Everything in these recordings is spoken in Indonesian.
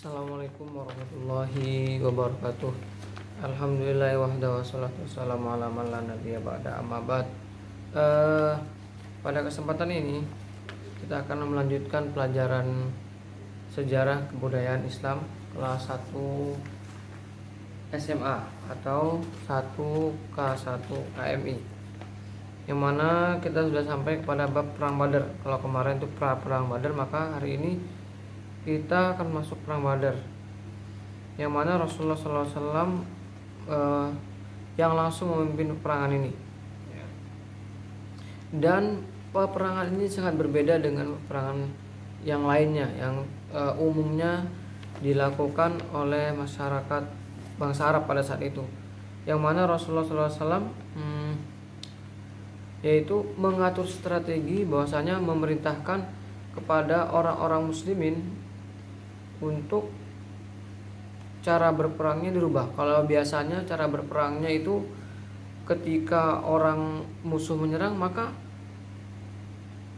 Assalamualaikum warahmatullahi wabarakatuh. Alhamdulillah wahda wassalatu wassalamu ala man la nabiyya ba'da amma ba'd. Pada kesempatan ini kita akan melanjutkan pelajaran sejarah kebudayaan Islam kelas 1 SMA atau 1K1 KMI. Yang mana kita sudah sampai kepada bab perang Badar. Kalau kemarin itu perang Badar, maka hari ini kita akan masuk perang Badar, yang mana Rasulullah SAW yang langsung memimpin peperangan ini. Dan peperangan ini sangat berbeda dengan peperangan yang lainnya yang umumnya dilakukan oleh masyarakat bangsa Arab pada saat itu, yang mana Rasulullah SAW yaitu mengatur strategi bahwasanya memerintahkan kepada orang-orang muslimin untuk cara berperangnya dirubah. Kalau biasanya cara berperangnya itu ketika orang musuh menyerang, maka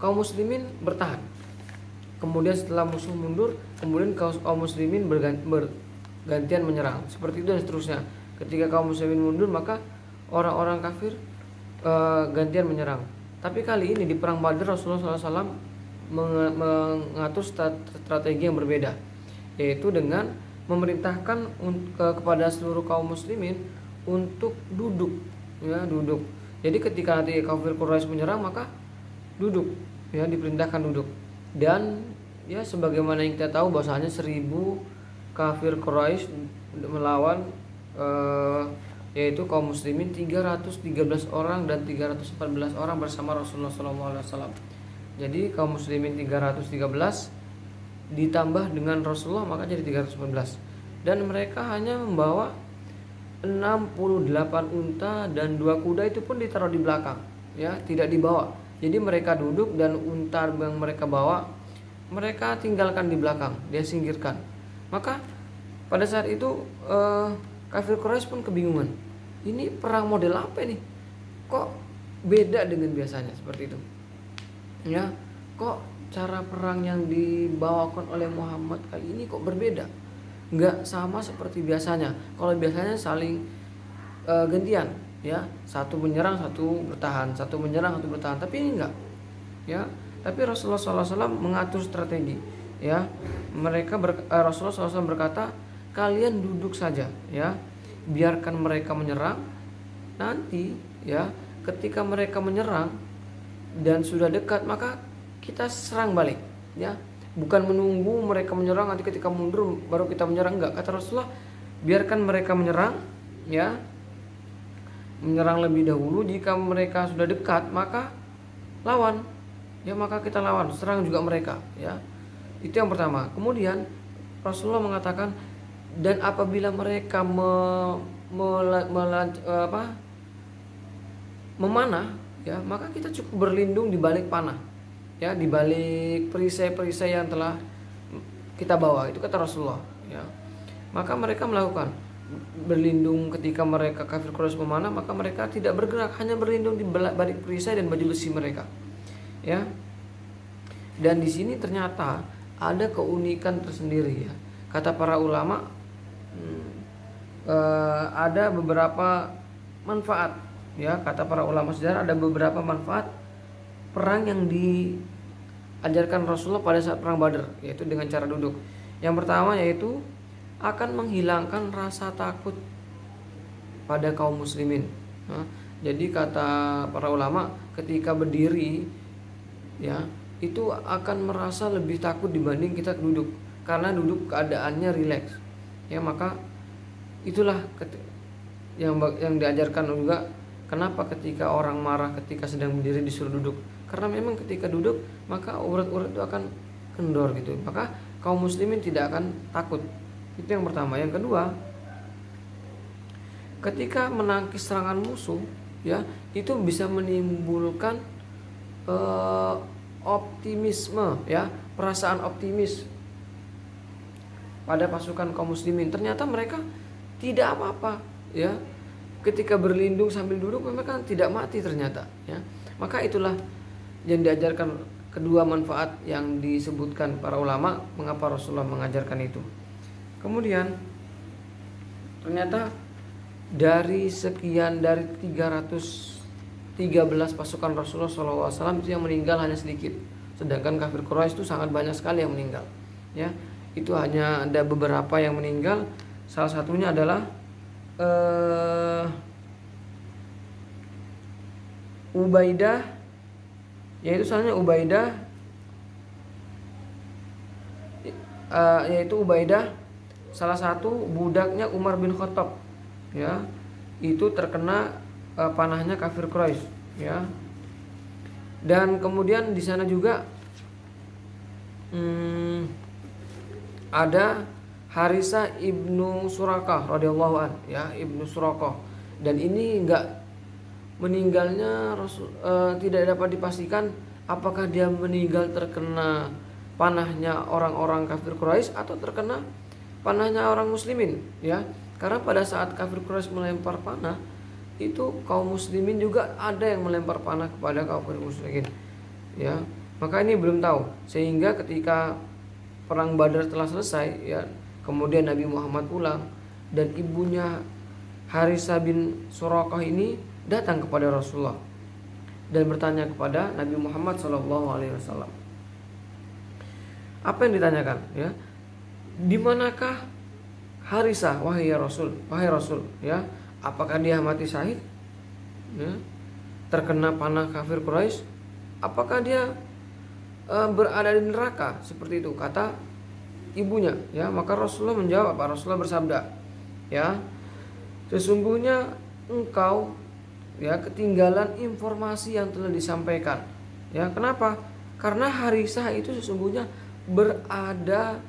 kaum muslimin bertahan. Kemudian setelah musuh mundur, kemudian kaum muslimin bergantian menyerang. Seperti itu dan seterusnya. Ketika kaum muslimin mundur, maka orang-orang kafir gantian menyerang. Tapi kali ini di perang Badar Rasulullah SAW mengatur strategi yang berbeda, yaitu dengan memerintahkan kepada seluruh kaum muslimin untuk duduk, duduk. Jadi ketika nanti kafir Quraisy menyerang, maka duduk, diperintahkan duduk. Dan sebagaimana yang kita tahu bahwasanya 1000 kafir Quraisy melawan yaitu kaum muslimin 313 orang dan 314 orang bersama Rasulullah SAW. Jadi kaum muslimin 313 ditambah dengan Rasulullah maka jadi 314. Dan mereka hanya membawa 68 unta dan 2 kuda, itu pun ditaruh di belakang, tidak dibawa. Jadi mereka duduk dan unta yang mereka bawa mereka tinggalkan di belakang, dia singkirkan. Maka pada saat itu kafir Quraisy pun kebingungan. Ini perang model apa nih? Kok beda dengan biasanya seperti itu? Kok cara perang yang dibawakan oleh Muhammad kali ini kok berbeda? Nggak sama seperti biasanya. Kalau biasanya saling gantian, satu menyerang, satu bertahan, satu menyerang, satu bertahan. Tapi ini enggak, Tapi Rasulullah SAW mengatur strategi, Rasulullah SAW berkata, kalian duduk saja, biarkan mereka menyerang. Nanti, ketika mereka menyerang dan sudah dekat, maka kita serang balik, bukan menunggu mereka menyerang nanti ketika mundur baru kita menyerang. Enggak, kata Rasulullah, biarkan mereka menyerang, menyerang lebih dahulu. Jika mereka sudah dekat, maka lawan, maka kita lawan, serang juga mereka, Itu yang pertama. Kemudian Rasulullah mengatakan, dan apabila mereka memanah, maka kita cukup berlindung di balik panah, di balik perisai-perisai yang telah kita bawa. Itu kata Rasulullah, Maka mereka melakukan berlindung ketika mereka kafir Quraisy memanah, maka mereka tidak bergerak, hanya berlindung di balik perisai dan baju besi mereka, Dan di sini ternyata ada keunikan tersendiri, Kata para ulama, ada beberapa manfaat, Kata para ulama sejarah, ada beberapa manfaat perang yang diajarkan Rasulullah pada saat perang Badar, yaitu dengan cara duduk. Yang pertama yaitu akan menghilangkan rasa takut pada kaum muslimin. Jadi kata para ulama, ketika berdiri, itu akan merasa lebih takut dibanding kita duduk, karena duduk keadaannya rileks, maka itulah yang diajarkan juga. Kenapa ketika orang marah ketika sedang berdiri disuruh duduk? Karena memang ketika duduk maka urat-urat itu akan kendor gitu, maka kaum muslimin tidak akan takut. Itu yang pertama. Yang kedua, ketika menangkis serangan musuh, itu bisa menimbulkan optimisme, perasaan optimis pada pasukan kaum muslimin. Ternyata mereka tidak apa-apa, ketika berlindung sambil duduk mereka tidak mati ternyata, Maka itulah yang diajarkan kedua manfaat yang disebutkan para ulama, mengapa Rasulullah mengajarkan itu. Kemudian ternyata dari 313 pasukan Rasulullah SAW itu yang meninggal hanya sedikit, sedangkan kafir Quraisy itu sangat banyak sekali yang meninggal. Ya, itu hanya ada beberapa yang meninggal. Salah satunya adalah Ubaidah, yaitu Ubaidah, salah satu budaknya Umar bin Khattab, ya, itu terkena panahnya kafir Quraisy, ya. Dan kemudian di sana juga ada Harisa ibnu Surakah radhiyallahu an, ya, ibnu Surakah. Dan ini meninggalnya tidak dapat dipastikan apakah dia meninggal terkena panahnya orang-orang kafir Quraisy atau terkena panahnya orang muslimin, ya. Karena pada saat kafir Quraisy melempar panah, itu kaum muslimin juga ada yang melempar panah kepada kaum muslimin, ya. Maka ini belum tahu, sehingga ketika perang Badar telah selesai, ya, kemudian Nabi Muhammad pulang dan ibunya Harisa bin Surakah ini datang kepada Rasulullah dan bertanya kepada Nabi Muhammad SAW. Apa yang ditanyakan? Ya, di manakah Harisa, wahai Rasul, ya, apakah dia mati syahid? Ya, terkena panah kafir Quraisy? Apakah dia berada di neraka? Seperti itu kata ibunya, ya. Maka Rasulullah menjawab, Rasulullah bersabda, ya, sesungguhnya engkau, ya, ketinggalan informasi yang telah disampaikan. Ya, kenapa? Karena Harisa itu sesungguhnya berada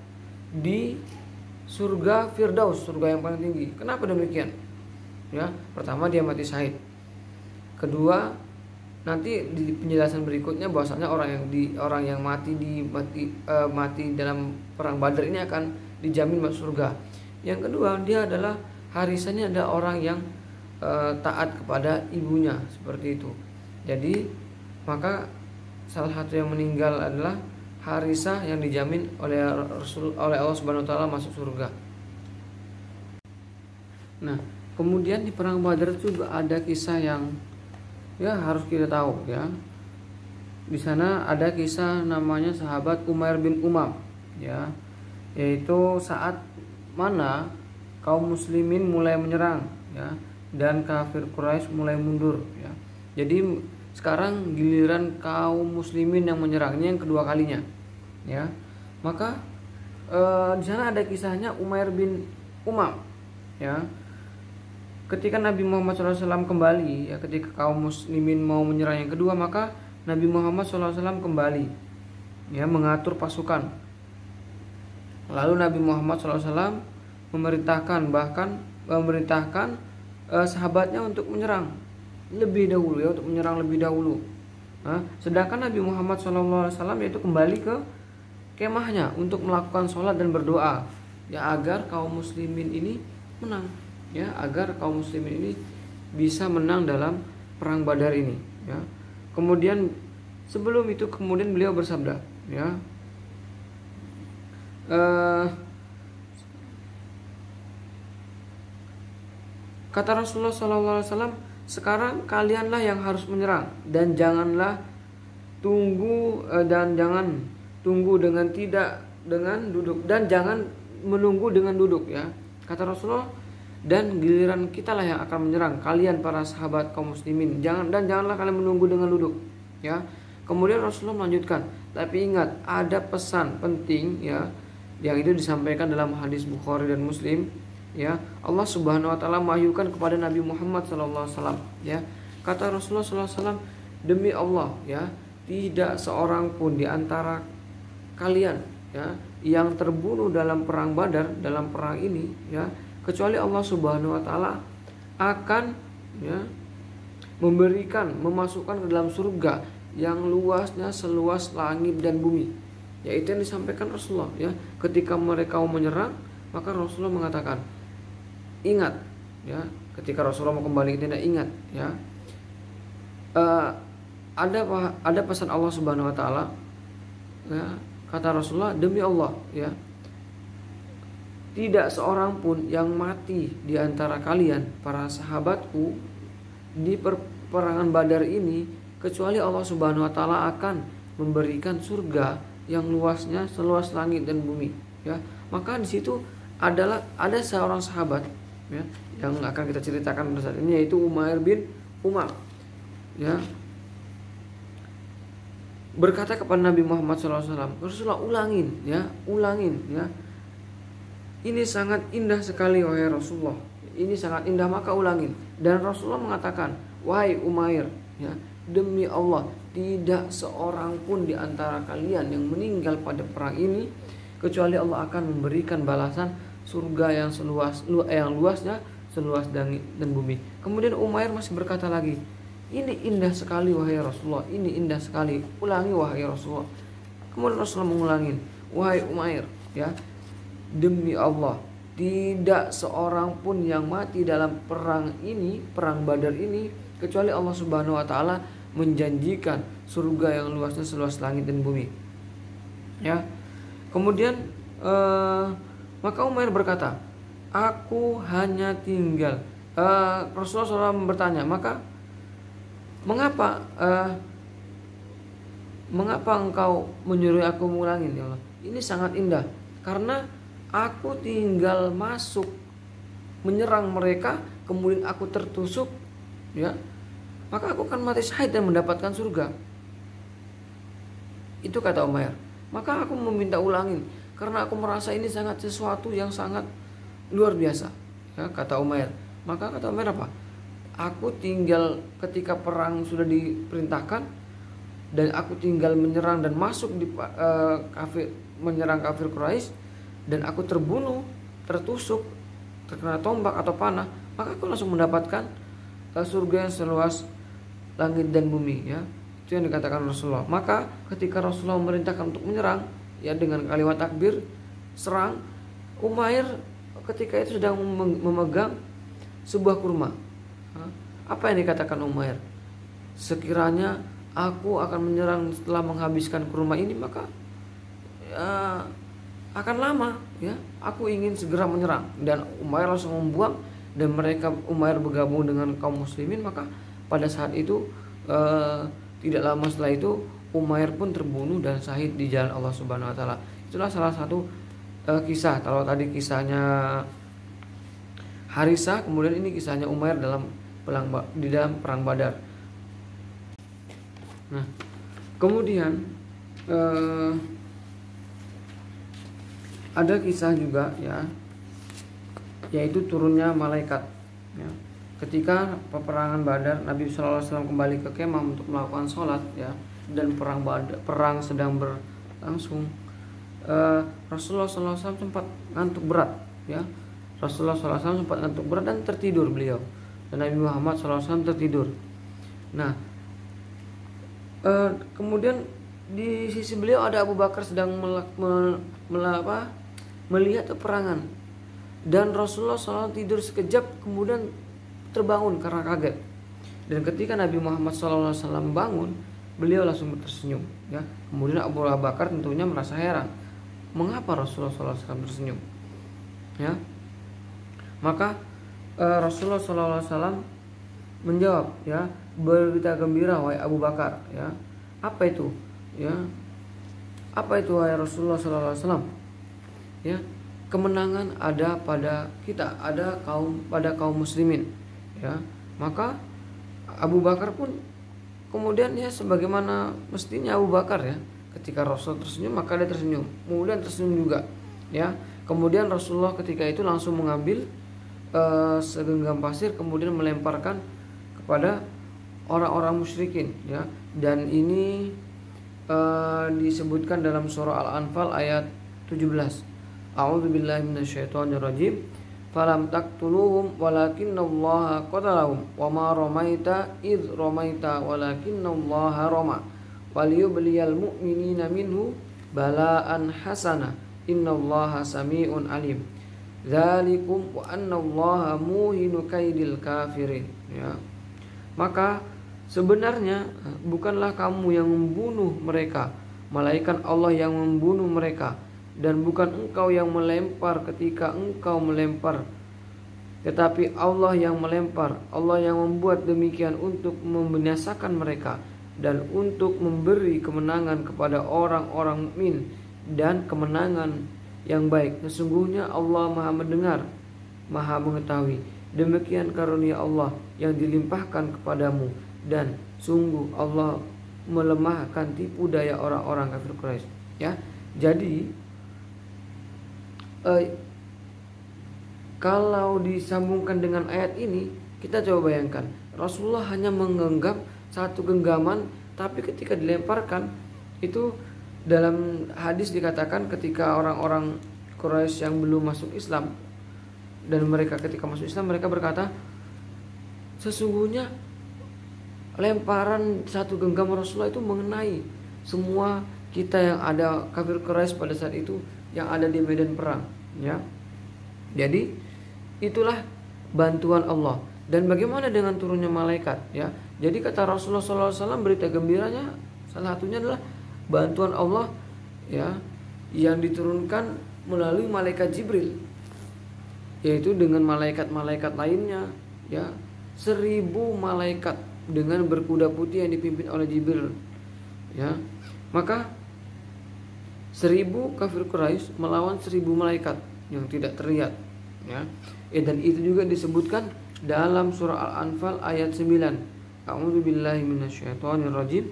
di surga Firdaus, surga yang paling tinggi. Kenapa demikian? Ya, pertama dia mati syahid. Kedua, nanti di penjelasan berikutnya bahwasanya orang yang mati dalam perang Badar ini akan dijamin masuk surga. Yang kedua, dia adalah Harisanya adalah orang yang taat kepada ibunya, seperti itu. Jadi maka salah satu yang meninggal adalah Harisah yang dijamin oleh Allah Subhanahu wa taala masuk surga. Nah, kemudian di perang Badar juga ada kisah yang, ya, harus kita tahu, ya. Di sana ada kisah namanya sahabat Umair bin Umam, ya, yaitu saat mana kaum muslimin mulai menyerang, ya, dan kafir Quraisy mulai mundur, ya. Jadi sekarang giliran kaum muslimin yang menyerang, ini yang kedua kalinya, ya. Maka di sana ada kisahnya Umair bin Umam, ya. Ketika Nabi Muhammad SAW kembali, ya, ketika kaum muslimin mau menyerang yang kedua, maka Nabi Muhammad SAW kembali, ya, mengatur pasukan. Lalu Nabi Muhammad SAW memerintahkan sahabatnya untuk menyerang lebih dahulu, ya, untuk menyerang lebih dahulu. Sedangkan Nabi Muhammad SAW yaitu kembali ke kemahnya untuk melakukan sholat dan berdoa, ya, agar kaum muslimin ini menang, ya, agar kaum muslimin ini bisa menang dalam perang Badar ini, ya. Kemudian sebelum itu kemudian beliau bersabda, ya, kata Rasulullah SAW, sekarang kalianlah yang harus menyerang dan jangan tunggu dengan duduk dan jangan menunggu dengan duduk, ya, kata Rasulullah. Dan giliran kitalah yang akan menyerang kalian para sahabat kaum muslimin. Janganlah kalian menunggu dengan duduk, ya. Kemudian Rasulullah melanjutkan, tapi ingat ada pesan penting, ya, yang itu disampaikan dalam hadis Bukhari dan Muslim, ya. Allah Subhanahu wa taala mewahyukan kepada Nabi Muhammad SAW, ya. Kata Rasulullah SAW, demi Allah, ya, tidak seorang pun di antara kalian, ya, yang terbunuh dalam perang Badar, dalam perang ini, ya, kecuali Allah Subhanahu wa taala akan, ya, memasukkan ke dalam surga yang luasnya seluas langit dan bumi. Yaitu yang disampaikan Rasulullah, ya. Ketika mereka mau menyerang, maka Rasulullah mengatakan, ingat, ya, ketika Rasulullah mau kembali ke tenda, ingat, ya, ada pesan Allah Subhanahu wa taala, ya, kata Rasulullah, demi Allah, ya, tidak seorang pun yang mati di antara kalian para sahabatku di peperangan Badar ini kecuali Allah Subhanahu wa taala akan memberikan surga yang luasnya seluas langit dan bumi, ya. Maka di situ ada seorang sahabat, ya, yang akan kita ceritakan pada saat ini, yaitu Umair bin Umar, ya, berkata kepada Nabi Muhammad SAW, Rasulullah ulangin ya, ini sangat indah sekali wahai Rasulullah, ini sangat indah maka ulangin. Dan Rasulullah mengatakan, wahai Umair, ya, demi Allah tidak seorang pun di antara kalian yang meninggal pada perang ini kecuali Allah akan memberikan balasan surga yang luasnya seluas langit dan bumi. Kemudian Umair masih berkata lagi, ini indah sekali wahai Rasulullah, ini indah sekali, ulangi wahai Rasulullah. Kemudian Rasulullah mengulangin, wahai Umair, ya, demi Allah tidak seorang pun yang mati dalam perang ini, perang Badar ini, kecuali Allah Subhanahu wa taala menjanjikan surga yang luasnya seluas langit dan bumi, ya. Kemudian maka Umair berkata, aku hanya tinggal, Rasulullah SAW bertanya, maka mengapa engkau menyuruh aku mengulangin, ya Allah? Ini sangat indah karena aku tinggal masuk menyerang mereka, kemudian aku tertusuk, ya, maka aku akan mati syahid dan mendapatkan surga. Itu kata Umair. Maka aku meminta ulangin karena aku merasa ini sangat sesuatu yang sangat luar biasa, ya, kata Umair. Maka kata Umair apa? Aku tinggal ketika perang sudah diperintahkan dan aku tinggal menyerang dan masuk di menyerang kafir Quraisy, dan aku terbunuh, tertusuk, terkena tombak atau panah, maka aku langsung mendapatkan surga yang seluas langit dan bumi, ya. Itu yang dikatakan Rasulullah. Maka ketika Rasulullah memerintahkan untuk menyerang, ya, dengan kalimat takbir serang, Umair ketika itu sedang memegang sebuah kurma. Apa yang dikatakan Umair? Sekiranya aku akan menyerang setelah menghabiskan kurma ini, maka akan lama, ya. Aku ingin segera menyerang. Dan Umair langsung membuang, dan Umair bergabung dengan kaum muslimin. Maka pada saat itu tidak lama setelah itu Umair pun terbunuh dan syahid di jalan Allah Subhanahu wa taala. Itulah salah satu kisah. Kalau tadi kisahnya Harisah, kemudian ini kisahnya Umair di dalam perang Badar. Nah, kemudian ada kisah juga, ya, yaitu turunnya malaikat, ya. Ketika peperangan Badar, Nabi SAW kembali ke kemah untuk melakukan sholat, ya, dan perang sedang berlangsung. Rasulullah SAW sempat ngantuk berat, ya. Rasulullah SAW sempat ngantuk berat dan tertidur beliau, dan Nabi Muhammad SAW tertidur. Nah, kemudian di sisi beliau ada Abu Bakar sedang melihat peperangan, dan Rasulullah SAW tidur sekejap kemudian terbangun karena kaget. Dan ketika Nabi Muhammad SAW bangun, beliau langsung tersenyum, ya. Kemudian Abu Bakar tentunya merasa heran, mengapa Rasulullah SAW tersenyum, ya. Maka Rasulullah SAW menjawab, ya, berita gembira wahai Abu Bakar, ya. Apa itu, ya? Apa itu wahai Rasulullah SAW? Ya, kemenangan ada pada kita, pada kaum muslimin, ya. Maka Abu Bakar pun kemudian, ya, sebagaimana mestinya Abu Bakar, ya, ketika Rasul tersenyum maka dia tersenyum, kemudian tersenyum juga, ya. Kemudian Rasulullah ketika itu langsung mengambil segenggam pasir kemudian melemparkan kepada orang-orang musyrikin, ya. Dan ini disebutkan dalam surah Al-Anfal ayat 17. A'udzubillahi minasyaitonirrajim. Falam taqtuluhum walakinallaha qatalahum wama ramaita id ramaita walakinallaha rama waliyubliyal mu'minina minhu balaan hasana innallaha sami'un alim. Dzalikum wa annallaha muhinu kaidil kafirin, ya. Maka sebenarnya bukanlah kamu yang membunuh mereka, malaikat Allah yang membunuh mereka, dan bukan engkau yang melempar ketika engkau melempar, tetapi Allah yang melempar. Allah yang membuat demikian untuk membinasakan mereka dan untuk memberi kemenangan kepada orang-orang mukmin dan kemenangan yang baik. Sesungguhnya Allah Maha mendengar, Maha mengetahui. Demikian karunia Allah yang dilimpahkan kepadamu, dan sungguh Allah melemahkan tipu daya orang-orang kafir Quraisy. Ya, jadi kalau disambungkan dengan ayat ini, kita coba bayangkan, Rasulullah hanya menggenggam satu genggaman, tapi ketika dilemparkan itu, dalam hadis dikatakan ketika orang-orang Quraisy yang belum masuk Islam, dan mereka ketika masuk Islam mereka berkata, sesungguhnya lemparan satu genggaman Rasulullah itu mengenai semua kita yang ada kafir Quraisy pada saat itu yang ada di medan perang, ya. Jadi itulah bantuan Allah. Dan bagaimana dengan turunnya malaikat, ya? Jadi kata Rasulullah SAW, berita gembiranya salah satunya adalah bantuan Allah, ya, yang diturunkan melalui malaikat Jibril, yaitu dengan malaikat-malaikat lainnya, ya, 1000 malaikat dengan berkuda putih yang dipimpin oleh Jibril, ya. Maka 1000 kafir Quraisy melawan 1000 malaikat yang tidak terlihat, ya. Dan itu juga disebutkan dalam surah Al-Anfal ayat 9. A'udzubillahi minasyaitonirrajim.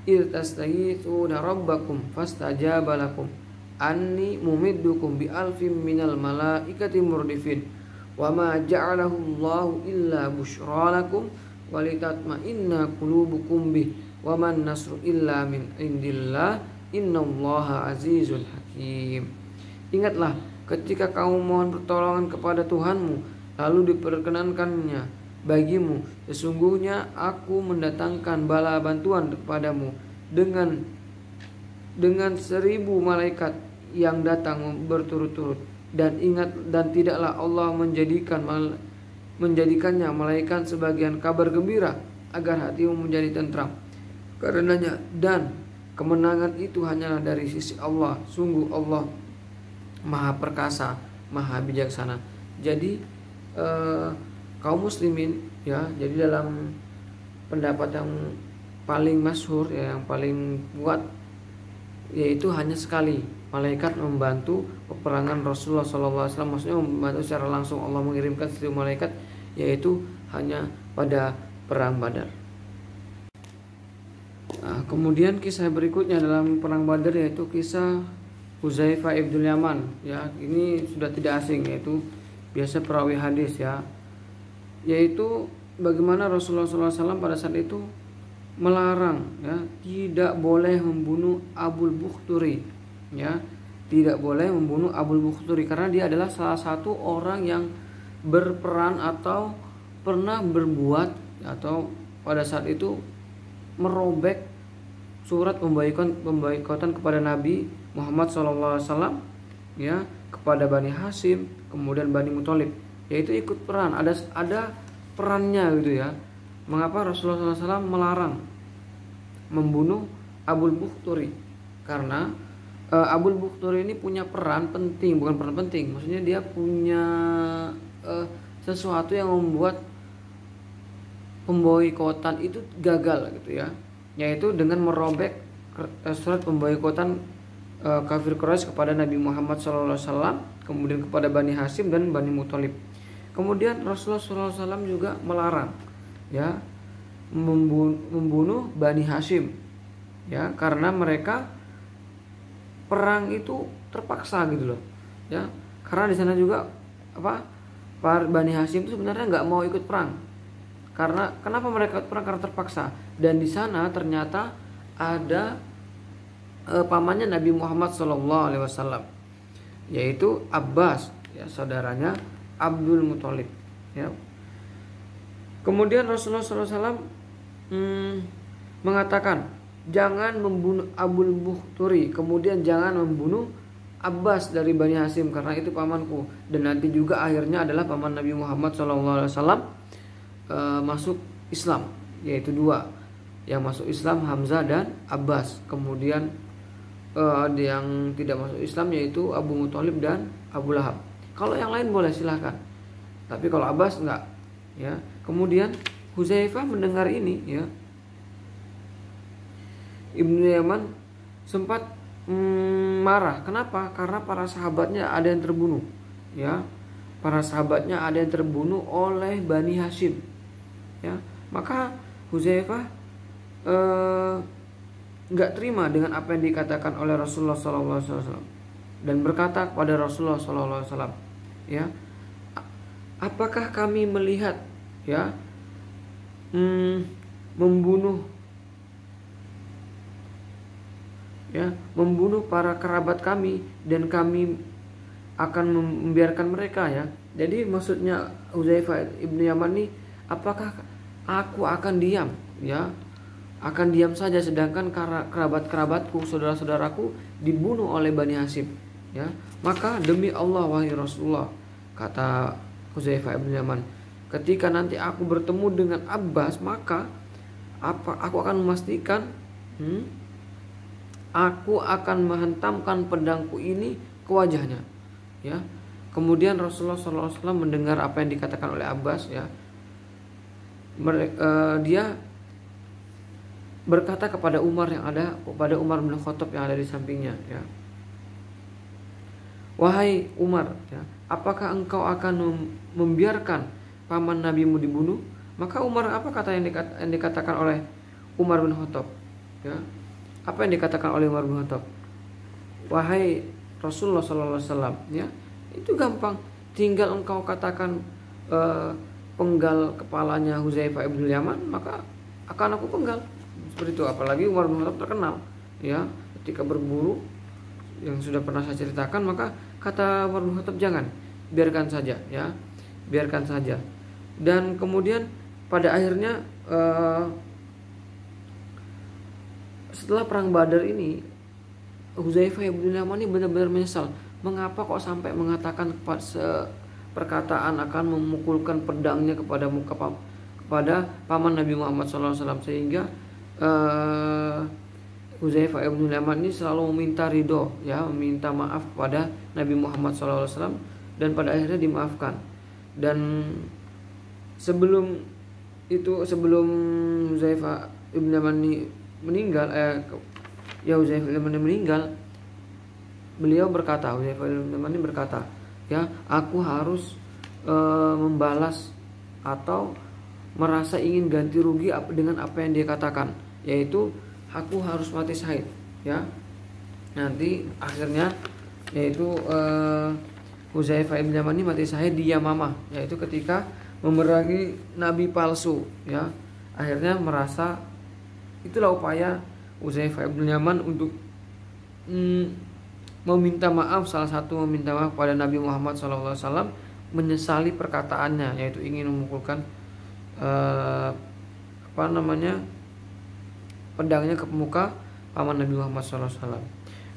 Idz tastaghitsuna rabbakum fastajaba lakum anni mumiddukum bi alfin minal malaikati murdifin wa ma ja'alahu Allahu illa busyra lakum walitatma'inna qulubukum bih wa man nasru illa min indillah innallaha azizul hakim. Ingatlah ketika kamu mohon pertolongan kepada Tuhanmu, lalu diperkenankannya bagimu, sesungguhnya aku mendatangkan bala bantuan kepadamu dengan 1000 malaikat yang datang berturut-turut. Dan ingat, dan tidaklah Allah menjadikannya malaikat sebagian kabar gembira agar hatimu menjadi tentram karenanya, dan kemenangan itu hanyalah dari sisi Allah. Sungguh Allah Maha perkasa, Maha bijaksana. Jadi kaum muslimin, ya, jadi dalam pendapat yang paling masyhur, ya, yang paling kuat, yaitu hanya sekali malaikat membantu peperangan Rasulullah SAW. Maksudnya membantu secara langsung, Allah mengirimkan 1000 malaikat, yaitu hanya pada perang Badar. Nah, kemudian kisah berikutnya dalam perang Badar yaitu kisah Hudzaifah ibn Yaman, ya. Ini sudah tidak asing, yaitu biasa perawi hadis, ya. Yaitu bagaimana Rasulullah SAW pada saat itu melarang, ya, tidak boleh membunuh Abul Bukhturi, ya, tidak boleh membunuh Abul Bukhturi karena dia adalah salah satu orang yang berperan atau pernah berbuat atau pada saat itu merobek surat pemboikotan kepada Nabi Muhammad SAW, ya, kepada Bani Hashim, kemudian Bani Muthalib, yaitu ikut peran, ada perannya gitu, ya. Mengapa Rasulullah SAW melarang membunuh Abul Bukhturi? Karena Abul Bukhturi ini punya peran penting, bukan peran penting, maksudnya dia punya sesuatu yang membuat pemboikotan itu gagal gitu, ya, yaitu dengan merobek surat pemboikotan kafir Quraisy kepada Nabi Muhammad SAW, kemudian kepada Bani Hashim dan Bani Muthalib. Kemudian Rasulullah SAW juga melarang, ya, membunuh Bani Hashim, ya, karena mereka perang itu terpaksa gitu loh, ya, karena di sana juga Bani Hashim itu sebenarnya nggak mau ikut perang. Karena kenapa mereka ikut perang? Karena terpaksa. Dan di sana ternyata ada pamannya Nabi Muhammad SAW, yaitu Abbas, ya, saudaranya Abdul Muthalib, ya. Kemudian Rasulullah SAW mengatakan jangan membunuh Abul Bukhturi, kemudian jangan membunuh Abbas dari Bani Hashim karena itu pamanku. Dan nanti juga akhirnya adalah paman Nabi Muhammad SAW masuk Islam, yaitu 2 yang masuk Islam, Hamzah dan Abbas. Kemudian ada yang tidak masuk Islam, yaitu Abu Muthalib dan Abu Lahab. Kalau yang lain boleh silahkan, tapi kalau Abbas enggak, ya. Kemudian Hudzaifah mendengar ini, ya, Ibnu Yaman sempat marah. Kenapa? Karena para sahabatnya ada yang terbunuh, ya. Para sahabatnya ada yang terbunuh oleh Bani Hashim, ya. Maka Hudzaifah nggak terima dengan apa yang dikatakan oleh Rasulullah SAW dan berkata kepada Rasulullah SAW, ya, apakah kami melihat, ya, membunuh para kerabat kami dan kami akan membiarkan mereka, ya. Jadi maksudnya Hudzaifah Ibnu Yaman ini, apakah aku akan diam, ya, akan diam saja sedangkan kerabat-kerabatku, saudara-saudaraku dibunuh oleh Bani Hashim, ya. Maka demi Allah wahai Rasulullah, kata Hudzaifah Ibnu Yaman, ketika nanti aku bertemu dengan Abbas, maka aku akan memastikan aku akan menghentamkan pedangku ini ke wajahnya, ya. Kemudian Rasulullah SAW mendengar apa yang dikatakan oleh Abbas, ya. Dia berkata kepada Umar bin Khattab yang ada di sampingnya, ya, wahai Umar, ya, apakah engkau akan membiarkan paman nabimu dibunuh? Maka Umar, apa kata yang dikatakan oleh Umar bin Khattab, ya? Apa yang dikatakan oleh Umar bin Khattab? Wahai Rasulullah SAW, ya, itu gampang, tinggal engkau katakan penggal kepalanya Hudzaifah Ibnu Yaman, maka akan aku penggal. Seperti itu. Apalagi Umar bin Khattab terkenal, ya, ketika berburu yang sudah pernah saya ceritakan, maka kata Umar bin Khattab, jangan, biarkan saja, ya, biarkan saja. Dan kemudian pada akhirnya setelah perang Badar ini, Hudzaifah Ibnu Yaman ini benar-benar menyesal. Mengapa kok sampai mengatakan perkataan akan memukulkan pedangnya kepada paman Nabi Muhammad SAW, sehingga Hudzaifah Ibnu Yaman ini selalu meminta ridho, ya, meminta maaf kepada Nabi Muhammad SAW, dan pada akhirnya dimaafkan. Dan sebelum Hudzaifah Ibnu Yaman ini meninggal, Hudzaifah Ibnu Yaman meninggal, Hudzaifah Ibnu Yaman ini berkata, ya, aku harus membalas atau merasa ingin ganti rugi dengan apa yang dia katakan, yaitu aku harus mati syahid, ya. Nanti akhirnya yaitu Hudzaifah Ibnu Yaman ini mati syahid di Yamamah, yaitu ketika memerangi nabi palsu, ya. Akhirnya merasa, itulah upaya Hudzaifah Ibnu Yaman untuk meminta maaf, salah satu meminta maaf kepada Nabi Muhammad SAW, menyesali perkataannya, yaitu ingin memukulkan pedangnya ke muka paman Nabi Muhammad SAW.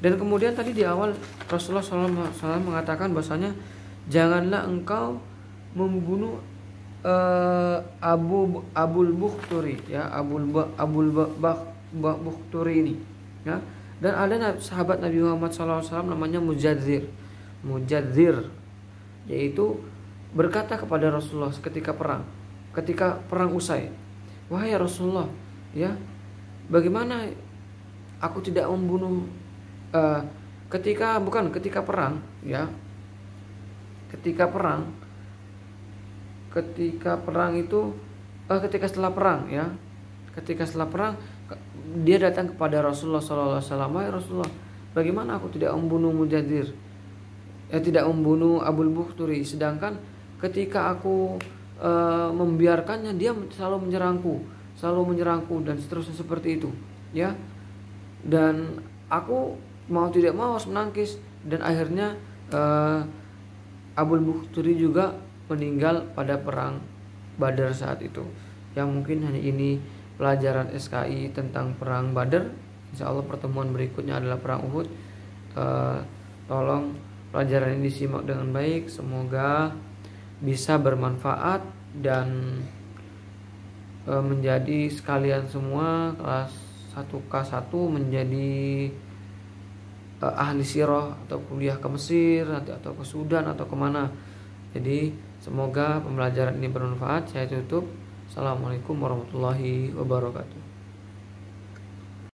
Dan kemudian tadi di awal Rasulullah SAW mengatakan bahwasanya janganlah engkau membunuh Abul Bukhturi, ya, Abul Bukhturi ini, ya. Dan ada sahabat Nabi Muhammad SAW namanya Mujadzir, yaitu berkata kepada Rasulullah ketika perang usai, wahai Rasulullah, ya, bagaimana aku tidak membunuh ketika perang, ya, ketika setelah perang dia datang kepada Rasulullah SAW, wahai Rasulullah, bagaimana aku tidak membunuh Mujadzir, tidak membunuh Abul Bukhturi, sedangkan ketika aku membiarkannya dia selalu menyerangku dan seterusnya seperti itu, ya. Dan aku mau tidak mau harus menangkis, dan akhirnya Abul Bukhturi juga meninggal pada perang Badar saat itu. Yang mungkin hanya ini pelajaran SKI tentang perang Badar. Insya Allah pertemuan berikutnya adalah perang Uhud. Tolong pelajaran ini disimak dengan baik, semoga bisa bermanfaat dan menjadi sekalian semua kelas 1K1 menjadi ahli sirah atau kuliah ke Mesir nanti atau ke Sudan atau kemana. Jadi semoga pembelajaran ini bermanfaat. Saya tutup. Assalamualaikum warahmatullahi wabarakatuh.